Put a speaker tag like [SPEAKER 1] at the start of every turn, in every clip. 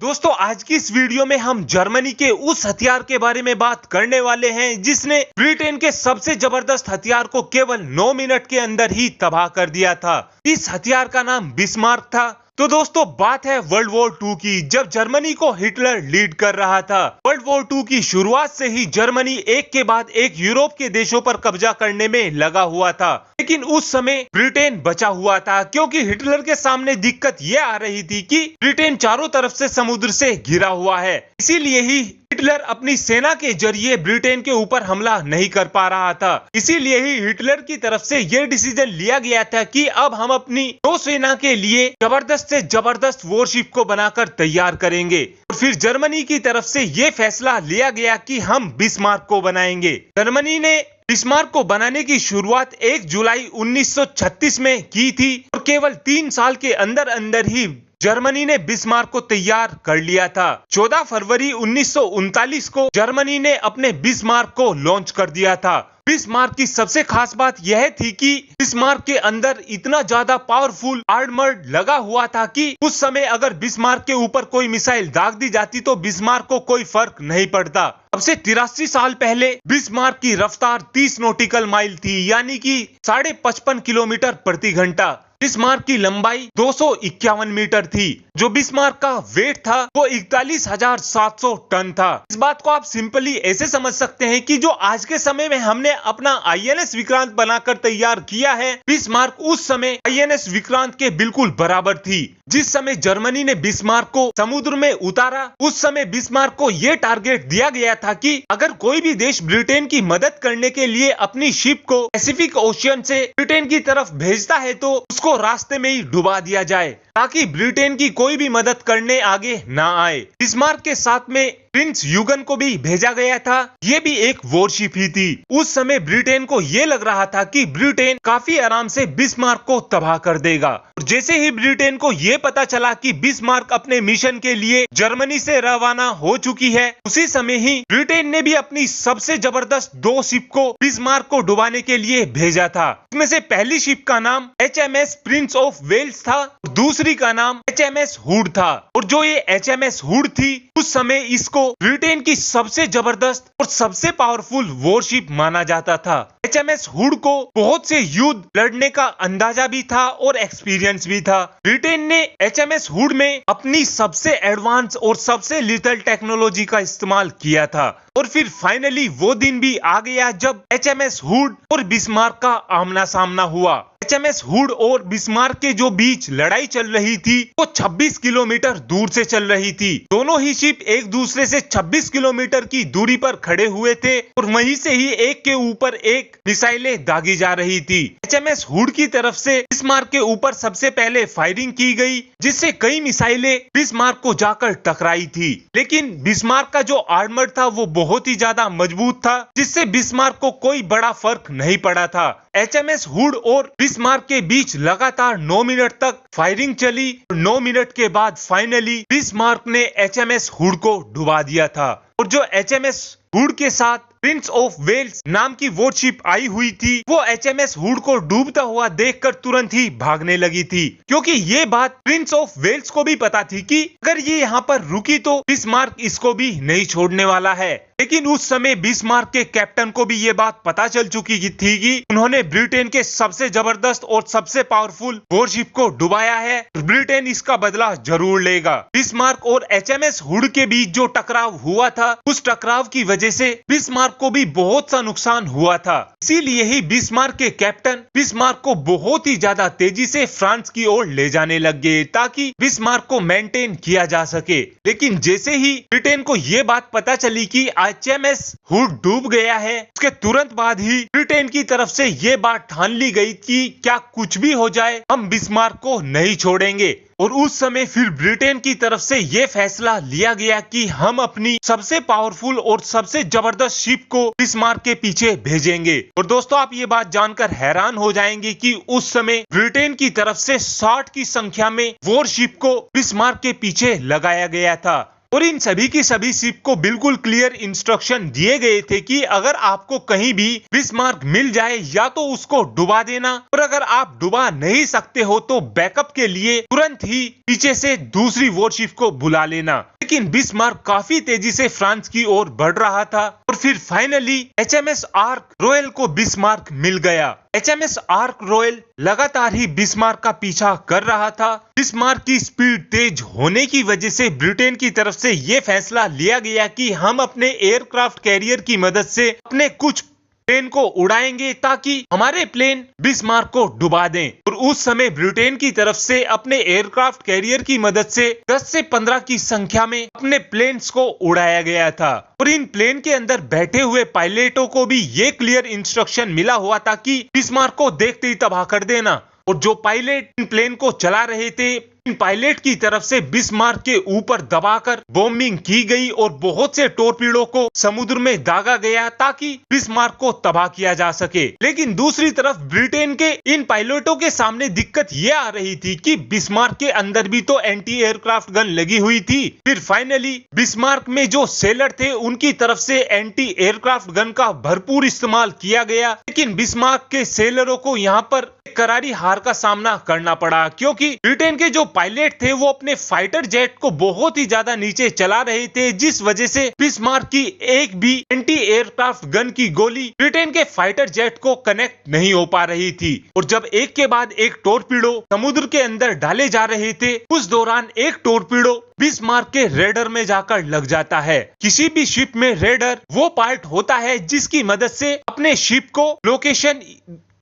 [SPEAKER 1] दोस्तों आज की इस वीडियो में हम जर्मनी के उस हथियार के बारे में बात करने वाले हैं जिसने ब्रिटेन के सबसे जबरदस्त हथियार को केवल 9 मिनट के अंदर ही तबाह कर दिया था। इस हथियार का नाम बिस्मार्क था। तो दोस्तों बात है वर्ल्ड वॉर 2 की, जब जर्मनी को हिटलर लीड कर रहा था। वर्ल्ड वॉर 2 की शुरुआत से ही जर्मनी एक के बाद एक यूरोप के देशों पर कब्जा करने में लगा हुआ था, लेकिन उस समय ब्रिटेन बचा हुआ था क्योंकि हिटलर के सामने दिक्कत ये आ रही थी कि ब्रिटेन चारों तरफ से समुद्र से घिरा हुआ है। इसीलिए ही हिटलर अपनी सेना के जरिए ब्रिटेन के ऊपर हमला नहीं कर पा रहा था। इसीलिए ही हिटलर की तरफ से यह डिसीजन लिया गया था कि अब हम अपनी नौसेना के लिए जबरदस्त से जबरदस्त वॉरशिप को बनाकर तैयार करेंगे। और फिर जर्मनी की तरफ से यह फैसला लिया गया कि हम बिस्मार्क को बनाएंगे। जर्मनी ने बिस्मार्क को बनाने की शुरुआत 1 जुलाई 1936 में की थी और केवल 3 साल के अंदर अंदर ही जर्मनी ने बिस्मार्क को तैयार कर लिया था। 14 फरवरी 1939 को जर्मनी ने अपने बिस्मार्क को लॉन्च कर दिया था। बिस्मार्क की सबसे खास बात यह थी कि बिस्मार्क के अंदर इतना ज्यादा पावरफुल आर्मर लगा हुआ था कि उस समय अगर बिस्मार्क के ऊपर कोई मिसाइल दाग दी जाती तो बिस्मार्क को कोई फर्क नहीं पड़ता। अब से 83 साल पहले बिस्मार्क की रफ्तार 30 नॉटिकल माइल थी, यानी कि 55.5 किलोमीटर प्रति घंटा। बिस्मार्क की लंबाई 251 मीटर थी। जो बिस्मार्क का वेट था वो 41,700 टन था। इस बात को आप सिंपली ऐसे समझ सकते हैं कि जो आज के समय में हमने अपना आईएनएस विक्रांत बनाकर तैयार किया है, बिस्मार्क उस समय आईएनएस विक्रांत के बिल्कुल बराबर थी। जिस समय जर्मनी ने बिस्मार्क को समुद्र में उतारा, उस समय बिस्मार्क को यह टारगेट दिया गया था कि अगर कोई भी देश ब्रिटेन की मदद करने के लिए अपनी शिप को पैसिफिक ओशियन से ब्रिटेन की तरफ भेजता है तो उसको रास्ते में ही डुबा दिया जाए, ताकि ब्रिटेन की कोई भी मदद करने आगे ना आए। बिस्मार्क के साथ में प्रिंस यूगन को भी भेजा गया था। ये भी एक वॉरशिप ही थी। उस समय ब्रिटेन को ये लग रहा था कि ब्रिटेन काफी आराम से बिस्मार्क को तबाह कर देगा। और जैसे ही ब्रिटेन को ये पता चला कि बिस्मार्क अपने मिशन के लिए जर्मनी से रवाना हो चुकी है, उसी समय ही ब्रिटेन ने भी अपनी सबसे जबरदस्त 2 शिप को बिस्मार्क को डुबाने के लिए भेजा था। इसमें से पहली शिप का नाम HMS प्रिंस ऑफ वेल्स था, दूसरी का नाम HMS हुड था। और जो ये HMS हुड थी, उस समय इसको ब्रिटेन की सबसे जबरदस्त और सबसे पावरफुल वॉरशिप माना जाता था। HMS हुड को बहुत से युद्ध लड़ने का अंदाजा भी था और एक्सपीरियंस भी था। ब्रिटेन ने HMS हुड में अपनी सबसे एडवांस और सबसे लिटल टेक्नोलॉजी का इस्तेमाल किया था। और फिर फाइनली वो दिन भी आ गया जब HMS हुड और बिस्मार्क का आमना सामना हुआ। HMS हुड और बिस्मार्क के जो बीच लड़ाई चल रही थी वो 26 किलोमीटर दूर से चल रही थी। दोनों ही शिप एक दूसरे से 26 किलोमीटर की दूरी पर खड़े हुए थे और वहीं से ही एक के ऊपर एक मिसाइलें दागी जा रही थी। HMS हुड की तरफ से बिस्मार्क के ऊपर सबसे पहले फायरिंग की गई, जिससे कई मिसाइलें बिस्मार्क को जाकर टकराई थी। लेकिन बिस्मार्क का जो आर्मर था वो बहुत ही ज्यादा मजबूत था, जिससे बिस्मार्क को कोई बड़ा फर्क नहीं पड़ा था। HMS हुड और बिस्मार्क के बीच लगातार 9 मिनट तक फायरिंग चली। 9 मिनट के बाद फाइनली बिस्मार्क ने HMS हुड को डुबा दिया था। और जो HMS हुड के साथ प्रिंस ऑफ वेल्स नाम की वॉरशिप आई हुई थी, वो HMS हुड को डूबता हुआ देखकर तुरंत ही भागने लगी थी, क्योंकि ये बात प्रिंस ऑफ वेल्स को भी पता थी कि अगर ये यहाँ पर रुकी तो बिस्मार्क इसको भी नहीं छोड़ने वाला है। लेकिन उस समय बिस्मार्क के कैप्टन को भी ये बात पता चल चुकी थी कि उन्होंने ब्रिटेन के सबसे जबरदस्त और सबसे पावरफुल वॉरशिप को डुबाया है, ब्रिटेन इसका बदला जरूर लेगा। बिस्मार्क और HMS हुड के बीच जो टकराव हुआ था, उस टकराव की वजह से बिस्मार्क को भी बहुत सा नुकसान हुआ था। इसीलिए ही बिस्मार्क के कैप्टन बिस्मार्क को बहुत ही ज्यादा तेजी से फ्रांस की ओर ले जाने लग गए, ताकि बिस्मार्क को मेंटेन किया जा सके। लेकिन जैसे ही ब्रिटेन को ये बात पता चली कि HMS हुड डूब गया है, उसके तुरंत बाद ही ब्रिटेन की तरफ से ये बात ठान ली गई कि क्या कुछ भी हो जाए हम बिस्मार्क को नहीं छोड़ेंगे। और उस समय फिर ब्रिटेन की तरफ से ये फैसला लिया गया कि हम अपनी सबसे पावरफुल और सबसे जबरदस्त शिप को बिस्मार्क के पीछे भेजेंगे। और दोस्तों आप ये बात जानकर हैरान हो जाएंगे कि उस समय ब्रिटेन की तरफ से 60 की संख्या में वॉरशिप को बिस्मार्क के पीछे लगाया गया था। और इन सभी की सभी शिप को बिल्कुल क्लियर इंस्ट्रक्शन दिए गए थे कि अगर आपको कहीं भी बिस्मार्क मिल जाए या तो उसको डुबा देना, और अगर आप डुबा नहीं सकते हो तो बैकअप के लिए तुरंत ही पीछे से दूसरी वॉरशिप को बुला लेना। लेकिन बिस्मार्क काफी तेजी से फ्रांस की ओर बढ़ रहा था और फिर फाइनली HMS आर्क रॉयल को बिस्मार्क मिल गया। HMS आर्क रॉयल लगातार ही बिस्मार्क का पीछा कर रहा था। बिस्मार्क की स्पीड तेज होने की वजह से ब्रिटेन की तरफ से ये फैसला लिया गया कि हम अपने एयरक्राफ्ट कैरियर की मदद से अपने कुछ प्लेन को उड़ाएंगे ताकि हमारे प्लेन बिस्मार्क को डुबा दें। और उस समय ब्रिटेन की तरफ से अपने एयरक्राफ्ट कैरियर की मदद से 10 से 15 की संख्या में अपने प्लेन्स को उड़ाया गया था। और इन प्लेन के अंदर बैठे हुए पायलटों को भी ये क्लियर इंस्ट्रक्शन मिला हुआ था कि बिस्मार्क को देखते ही तबाह कर देना। और जो पायलट इन प्लेन को चला रहे थे, इन पायलट की तरफ से बिस्मार्क के ऊपर दबाकर बॉम्बिंग की गई और बहुत से टोरपीडो को समुद्र में दागा गया ताकि बिस्मार्क को तबाह किया जा सके। लेकिन दूसरी तरफ ब्रिटेन के इन पायलटों के सामने दिक्कत ये आ रही थी कि बिस्मार्क के अंदर भी तो एंटी एयरक्राफ्ट गन लगी हुई थी। फिर फाइनली बिस्मार्क में जो सेलर थे उनकी तरफ से एंटी एयरक्राफ्ट गन का भरपूर इस्तेमाल किया गया, लेकिन बिस्मार्क के सेलरों को यहाँ पर करारी हार का सामना करना पड़ा, क्योंकि ब्रिटेन के जो पायलट थे वो अपने फाइटर जेट को बहुत ही ज्यादा नीचे चला रहे थे, जिस वजह से बिस्मार्क की एक भी एंटी एयरक्राफ्ट गन की गोली ब्रिटेन के फाइटर जेट को कनेक्ट नहीं हो पा रही थी। और जब एक के बाद एक टोरपीडो समुद्र के अंदर डाले जा रहे थे, उस दौरान एक टोरपीडो बिस्मार्क के रेडर में जाकर लग जाता है। किसी भी शिप में रेडर वो पार्ट होता है जिसकी मदद से अपने शिप को लोकेशन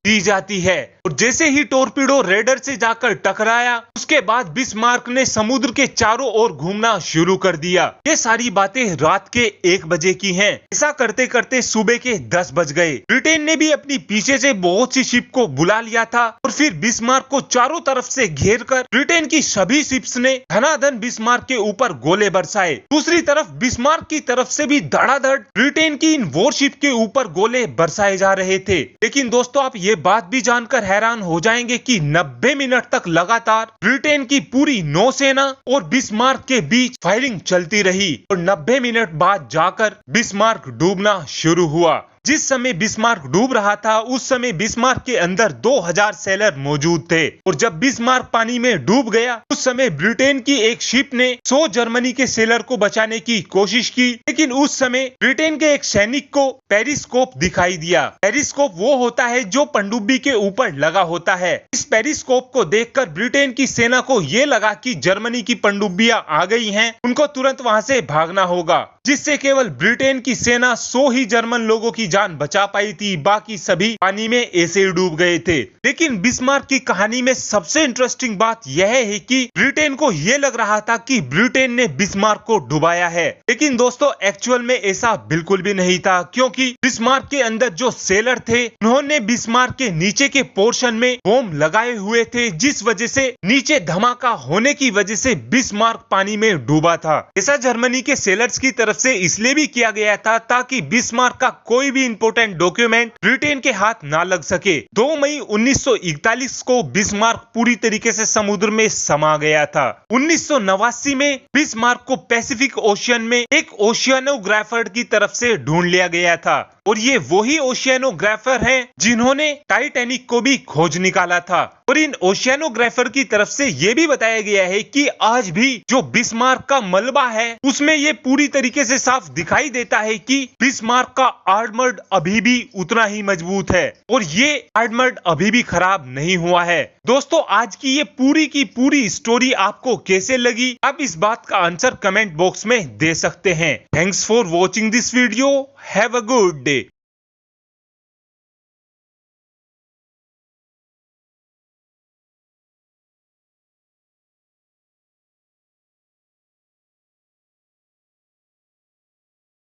[SPEAKER 1] दी जाती है। और जैसे ही टोरपीडो रेडर से जाकर टकराया, उसके बाद बिस्मार्क ने समुद्र के चारों ओर घूमना शुरू कर दिया। ये सारी बातें रात के 1 बजे की हैं। ऐसा करते करते सुबह के 10 बज गए। ब्रिटेन ने भी अपनी पीछे से बहुत सी शिप को बुला लिया था और फिर बिस्मार्क को चारों तरफ से घेरकर ब्रिटेन की सभी शिप्स ने धनाधन बिस्मार्क के ऊपर गोले बरसाए। दूसरी तरफ बिस्मार्क की तरफ से भी धड़ाधड़ ब्रिटेन की इन वॉरशिप के ऊपर गोले बरसाए जा रहे थे। लेकिन दोस्तों, आप ये बात भी जानकर हैरान हो जाएंगे कि 90 मिनट तक लगातार ब्रिटेन की पूरी नौसेना और बिस्मार्क के बीच फायरिंग चलती रही और 90 मिनट बाद जाकर बिस्मार्क डूबना शुरू हुआ। जिस समय बिस्मार्क डूब रहा था उस समय बिस्मार्क के अंदर 2000 सेलर मौजूद थे। और जब बिस्मार्क पानी में डूब गया उस समय ब्रिटेन की एक शिप ने 100 जर्मनी के सेलर को बचाने की कोशिश की, लेकिन उस समय ब्रिटेन के एक सैनिक को पेरिस्कोप दिखाई दिया। पेरिस्कोप वो होता है जो पनडुब्बी के ऊपर लगा होता है। इस पेरिस्कोप को देखकर ब्रिटेन की सेना को ये लगा कि जर्मनी की पनडुब्बियां आ गई हैं, उनको तुरंत वहां से भागना होगा, जिससे केवल ब्रिटेन की सेना 100 ही जर्मन लोगों की जान बचा पाई थी, बाकी सभी पानी में ऐसे ही डूब गए थे। लेकिन बिस्मार्क की कहानी में सबसे इंटरेस्टिंग बात यह है कि ब्रिटेन को यह लग रहा था कि ब्रिटेन ने बिस्मार्क को डुबाया है, लेकिन दोस्तों एक्चुअल में ऐसा बिल्कुल भी नहीं था, क्योंकि बिस्मार्क के अंदर जो सेलर थे उन्होंने बिस्मार्क के नीचे के पोर्शन में बॉम्ब लगाए हुए थे, जिस वजह से नीचे धमाका होने की वजह से बिस्मार्क पानी में डूबा था। ऐसा जर्मनी के सेलर्स की तरफ से इसलिए भी किया गया था ताकि बिस्मार्क का कोई भी इंपोर्टेंट डॉक्यूमेंट ब्रिटेन के हाथ ना लग सके। 2 मई 1941 को बिस्मार्क पूरी तरीके से समुद्र में समा गया था। 1989 में बिस्मार्क को पैसिफिक ओशियन में एक ओशियानोग्राफर की तरफ से ढूंढ लिया गया था और ये वही ओशियानोग्राफर हैं जिन्होंने टाइटैनिक को भी खोज निकाला था। और इन ओशियानोग्राफर की तरफ से ये भी बताया गया है कि आज भी जो बिस्मार्क का मलबा है उसमें ये पूरी तरीके से साफ दिखाई देता है कि बिस्मार्क का आर्मर्ड अभी भी उतना ही मजबूत है और ये आर्मर्ड अभी भी खराब नहीं हुआ है। दोस्तों, आज की ये पूरी की पूरी स्टोरी आपको कैसे लगी, आप इस बात का आंसर कमेंट बॉक्स में दे सकते हैं। Thanks for watching this video. Have a good day.